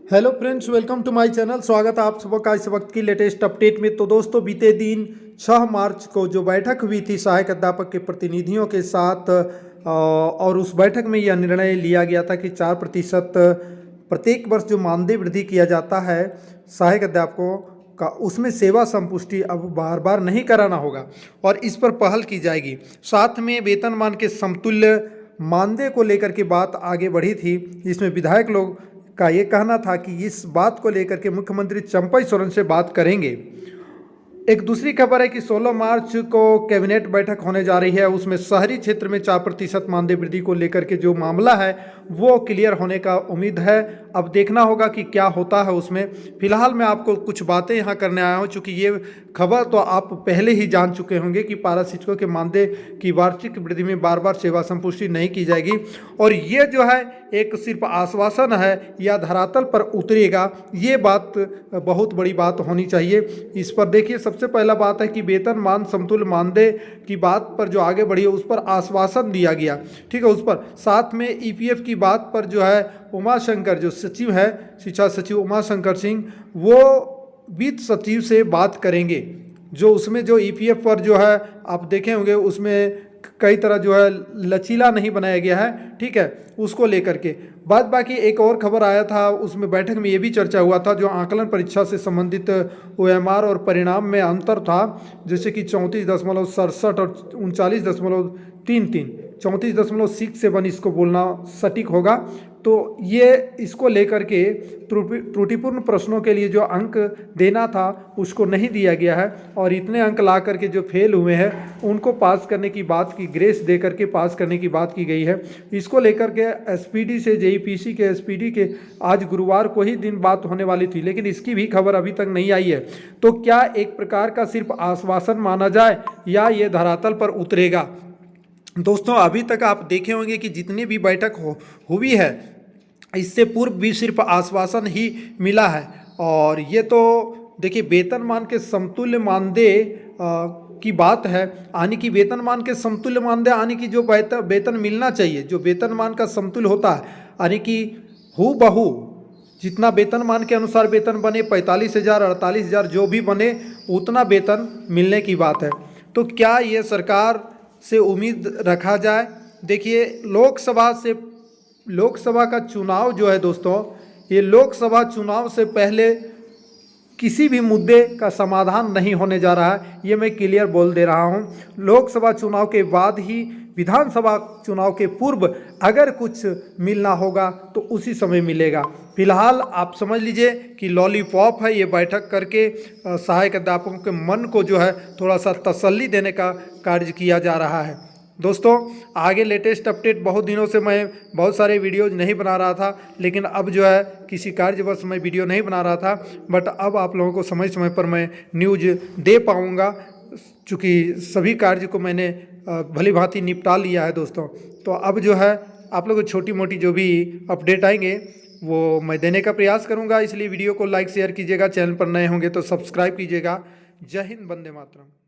Hello friends, welcome to my channel. स्वागत है आप सबका इस वक्त की लेटेस्ट अपडेट में। तो दोस्तों, बीते दिन 6 मार्च को जो बैठक हुई थी सहायक अध्यापक के प्रतिनिधियों के साथ, और उस बैठक में यह निर्णय लिया गया था कि 4% प्रत्येक वर्ष जो मानदेय वृद्धि किया जाता है सहायक अध्यापकों का, उसमें सेवा संपुष्टि अब बार बार नहीं कराना होगा और इस पर पहल की जाएगी। साथ में वेतनमान के समतुल्य मानदेय को लेकर के बात आगे बढ़ी थी, जिसमें विधायक लोग का ये कहना था कि इस बात को लेकर के मुख्यमंत्री चंपई सोरेन से बात करेंगे। एक दूसरी खबर है कि 16 मार्च को कैबिनेट बैठक होने जा रही है। उसमें शहरी क्षेत्र में 4% मानदेय वृद्धि को लेकर के जो मामला है वो क्लियर होने का उम्मीद है। अब देखना होगा कि क्या होता है उसमें। फिलहाल मैं आपको कुछ बातें यहाँ करने आया हूँ, चूँकि ये खबर तो आप पहले ही जान चुके होंगे कि पारा शिक्षकों के मानदेय की वार्षिक वृद्धि में बार बार सेवा संपुष्टि नहीं की जाएगी, और ये जो है एक सिर्फ आश्वासन है या धरातल पर उतरेगा, ये बात बहुत बड़ी बात होनी चाहिए। इस पर देखिए, सबसे पहला बात है कि वेतनमान समतुल्य मानदेय की बात पर जो आगे बढ़ी है उस पर आश्वासन दिया गया, ठीक है। उस पर साथ में ईपीएफ की बात पर जो है उमाशंकर जो सचिव है, शिक्षा सचिव उमाशंकर सिंह, वो वित्त सचिव से बात करेंगे। जो उसमें जो ईपीएफ पर जो है आप देखे होंगे उसमें कई तरह जो है लचीला नहीं बनाया गया है, ठीक है, उसको लेकर के। बाद बाकी एक और खबर आया था, उसमें बैठक में ये भी चर्चा हुआ था, जो आकलन परीक्षा से संबंधित ओएमआर और परिणाम में अंतर था, जैसे कि 34.67 और 39.33, 34.67 इसको बोलना सटीक होगा। तो ये इसको लेकर के त्रुटिपूर्ण प्रश्नों के लिए जो अंक देना था उसको नहीं दिया गया है, और इतने अंक ला करके जो फेल हुए हैं उनको पास करने की बात की, ग्रेस दे करके पास करने की बात की गई है। इसको लेकर के एसपीडी से, जेईपीसी के एसपीडी के आज गुरुवार को ही दिन बात होने वाली थी, लेकिन इसकी भी खबर अभी तक नहीं आई है। तो क्या एक प्रकार का सिर्फ आश्वासन माना जाए या ये धरातल पर उतरेगा? दोस्तों, अभी तक आप देखे होंगे कि जितनी भी बैठक हुई है इससे पूर्व भी सिर्फ आश्वासन ही मिला है। और ये तो देखिए, वेतनमान के समतुल्य मानदेय की बात है, यानी कि वेतनमान के समतुल्य मानदेय, यानी कि जो वेतन मिलना चाहिए, जो वेतनमान का समतुल्य होता है, यानी कि हूबहू जितना वेतनमान के अनुसार वेतन बने, 45,000 48,000 जो भी बने उतना वेतन मिलने की बात है। तो क्या ये सरकार से उम्मीद रखा जाए? देखिए, लोकसभा का चुनाव जो है दोस्तों, ये लोकसभा चुनाव से पहले किसी भी मुद्दे का समाधान नहीं होने जा रहा है, ये मैं क्लियर बोल दे रहा हूँ। लोकसभा चुनाव के बाद ही विधानसभा चुनाव के पूर्व अगर कुछ मिलना होगा तो उसी समय मिलेगा। फिलहाल आप समझ लीजिए कि लॉलीपॉप है, ये बैठक करके सहायक अध्यापकों के मन को जो है थोड़ा सा तसल्ली देने का कार्य किया जा रहा है। दोस्तों, आगे लेटेस्ट अपडेट, बहुत दिनों से मैं बहुत सारे वीडियोज नहीं बना रहा था, लेकिन अब जो है किसी कार्यवश मैं वीडियो नहीं बना रहा था, बट अब आप लोगों को समय समय पर मैं न्यूज़ दे पाऊँगा, चूँकि सभी कार्य को मैंने भली भांति निपटा लिया है दोस्तों। तो अब जो है आप लोगों को छोटी मोटी जो भी अपडेट आएंगे वो मैं देने का प्रयास करूँगा, इसलिए वीडियो को लाइक शेयर कीजिएगा, चैनल पर नए होंगे तो सब्सक्राइब कीजिएगा। जय हिंद, वंदे मातरम।